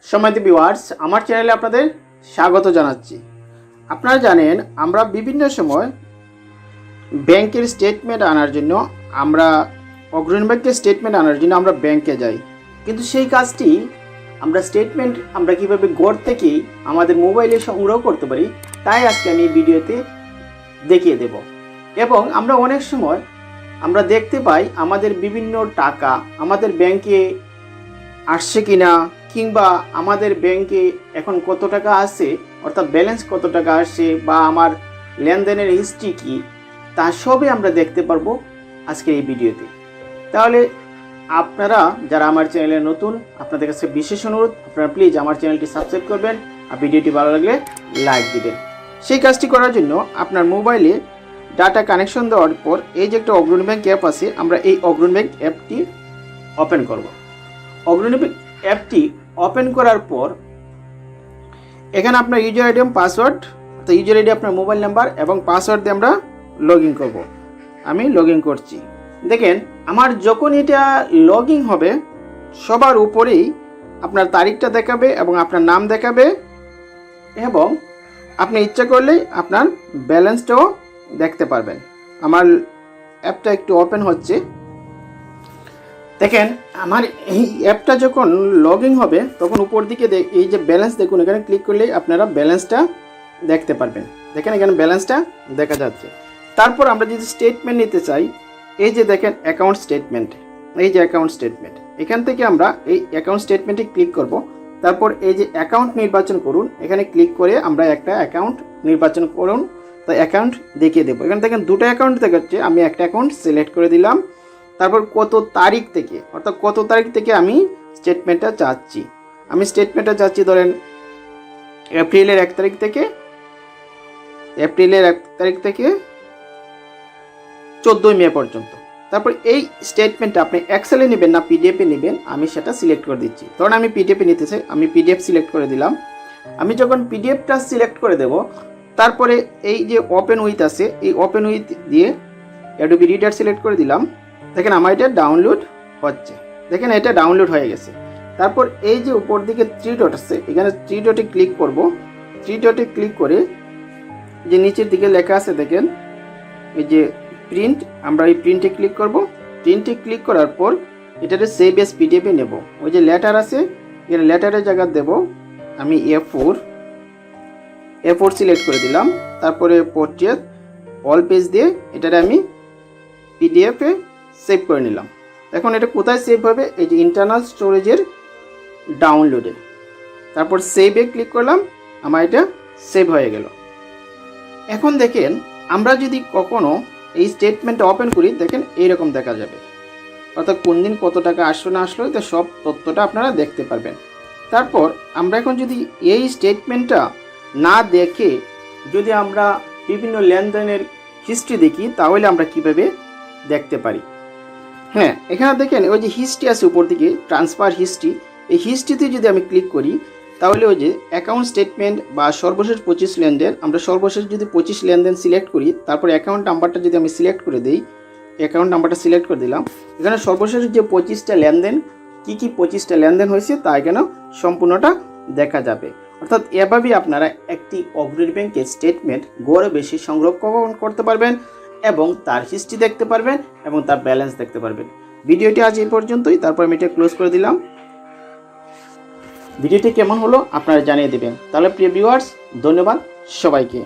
সম্মানিত ভিউয়ার্স, আমার চ্যানেলে আপনাদের স্বাগত জানাচ্ছি। আপনারা জানেন আমরা বিভিন্ন সময় ব্যাংকের স্টেটমেন্ট আনার জন্য অগ্রণী ব্যাংকের স্টেটমেন্ট আনার জন্য আমরা ব্যাংকে যাই, কিন্তু সেই কাজটি আমরা কীভাবে ঘর থেকেই আমাদের মোবাইলে সংগ্রহ করতে পারি তাই আজকে আমি ভিডিওতে দেখিয়ে দেব। এবং আমরা অনেক সময় আমরা দেখতে পাই আমাদের বিভিন্ন টাকা আমাদের ব্যাংকে আসছে কিনা, কিংবা আমাদের ব্যাংকে এখন কত টাকা আছে, অর্থাৎ ব্যালেন্স কত টাকা আসছে বা আমার লেনদেনের হিস্ট্রি কী, তা সবই আমরা দেখতে পারবো আজকের এই ভিডিওতে। তাহলে আপনারা যারা আমার চ্যানেলে নতুন, আপনাদের কাছে বিশেষ অনুরোধ, আপনারা প্লিজ আমার চ্যানেলটি সাবস্ক্রাইব করবেন আর ভিডিওটি ভালো লাগলে লাইক দিবেন। সেই কাজটি করার জন্য আপনার মোবাইলে ডাটা কানেকশন দেওয়ার পর এই যে একটা অগ্রণী ব্যাংক অ্যাপ আছে, আমরা এই অগ্রণী ব্যাংক অ্যাপটি ওপেন করব। অগ্রণী ব্যাংক অ্যাপটি ওপেন করার পর এখানে আপনার ইউজার আইডি এবং পাসওয়ার্ড, তো ইউজার আইডি আপনার মোবাইল নাম্বার এবং পাসওয়ার্ড দিয়ে আমরা লগ ইন করবো। আমি লগ ইন করছি। দেখেন আমার যখন এটা লগ ইন হবে সবার উপরেই আপনার তারিখটা দেখাবে এবং আপনার নাম দেখাবে, এবং আপনি ইচ্ছা করলেই আপনার ব্যালেন্সটাও দেখতে পারবেন। আমার অ্যাপটা একটু ওপেন হচ্ছে। দেখেন আমার এই অ্যাপটা যখন লগ ইন হবে তখন উপর দিকে এই যে ব্যালেন্স দেখুন, এখানে ক্লিক করলেই আপনারা ব্যালেন্সটা দেখতে পারবেন। দেখেন এখানে ব্যালেন্সটা দেখা যাচ্ছে। তারপর আমরা যদি স্টেটমেন্ট নিতে চাই, এই যে দেখেন অ্যাকাউন্ট স্টেটমেন্ট, এই যে অ্যাকাউন্ট স্টেটমেন্ট, এখান থেকে আমরা এই অ্যাকাউন্ট স্টেটমেন্টে ক্লিক করব। তারপর এই যে অ্যাকাউন্ট নির্বাচন করুন, এখানে ক্লিক করে আমরা একটা অ্যাকাউন্ট নির্বাচন করুন, তো অ্যাকাউন্ট দেখিয়ে দেবো। এখানে দেখেন দুটো অ্যাকাউন্ট দেখাচ্ছে, আমি একটা অ্যাকাউন্ট সিলেক্ট করে দিলাম। তারপর কত তারিখ থেকে, অর্থাৎ কত তারিখ থেকে আমি স্টেটমেন্টটা চাচ্ছি, আমি স্টেটমেন্টটা চাচ্ছি ধরেন এপ্রিলের 1 তারিখ থেকে, এপ্রিলের 1 তারিখ থেকে 14 মে পর্যন্ত। তারপর এই স্টেটমেন্টটা আপনি এক্সেলে নেবেন না পিডিএফে নেবেন, আমি সেটা সিলেক্ট করে দিচ্ছি। ধরুন আমি পিডিএফে নিতে চাই, আমি পিডিএফ সিলেক্ট করে দিলাম। আমি যখন পিডিএফটা সিলেক্ট করে দেব, তারপরে এই যে ওপেন উইথ আছে, এই ওপেন উইথ দিয়ে অ্যাডোবি রিডার সিলেক্ট করে দিলাম। দেখেন আমার এটা ডাউনলোড হচ্ছে, দেখেন এটা ডাউনলোড হয়ে গেছে। তারপর এই যে উপর দিকে 3 ডট আছে, এখানে 3 ডটে ক্লিক করব। 3 ডটে ক্লিক করে যে নিচের দিকে লেখা আছে দেখেন এই যে প্রিন্ট, আমরা এই প্রিন্টে ক্লিক করব। প্রিন্টে ক্লিক করার পর এটাতে সেভ এস পিডিএফে নেব। ওই যে লেটার আছে, এখানে লেটারের জায়গা দেব আমি A4 সিলেক্ট করে দিলাম। তারপরে পোর্ট্রেট অল পেজ দিয়ে এটাতে আমি পিডিএফে সেভ করে নিলাম। এখন এটা কোথায় সেভ হবে, এই যে ইন্টারনাল স্টোরেজের ডাউনলোডে। তারপর সেভে ক্লিক করলাম, আমার এটা সেভ হয়ে গেল। এখন দেখেন আমরা যদি কখনো এই স্টেটমেন্টটা ওপেন করি, দেখেন এইরকম দেখা যাবে, অর্থাৎ কোন দিন কত টাকা আসলো না আসলো, তো সব তথ্যটা আপনারা দেখতে পারবেন। তারপর আমরা এখন যদি এই স্টেটমেন্টটা না দেখে যদি আমরা বিভিন্ন লেনদেনের হিস্ট্রি দেখি, তাহলে আমরা কিভাবে দেখতে পারি। হ্যাঁ, এখানে দেখেন ওই যে হিস্ট্রি আছে উপর দিকে, ট্রান্সফার হিস্ট্রি, এই হিস্ট্রিতে যদি আমি ক্লিক করি তাহলে ওই যে অ্যাকাউন্ট স্টেটমেন্ট বা সর্বশেষ 25 লেনদেন, আমরা সর্বশেষ যদি 25 লেনদেন সিলেক্ট করি, তারপর অ্যাকাউন্ট নাম্বারটা যদি আমি সিলেক্ট করে দিই, অ্যাকাউন্ট নাম্বারটা সিলেক্ট করে দিলাম, এখানে সর্বশেষ যে 25টা লেনদেন, কী 25টা লেনদেন হয়েছে তা এখানে সম্পূর্ণটা দেখা যাবে। অর্থাৎ এভাবেই আপনারা একটি অগ্রণী ব্যাংকের স্টেটমেন্ট ঘরে বেশি সংরক্ষণ করতে পারবেন এবং তার হিস্ট্রি দেখতে পারবেন এবং তার ব্যালেন্স দেখতে পারবেন। ভিডিওটি আজ এই পর্যন্তই, তারপর আমি এটা ক্লোজ করে দিলাম। ভিডিওটি কেমন হলো আপনারা জানিয়ে দেবেন। তাহলে প্রিয় ভিউয়ার্স, ধন্যবাদ সবাইকে।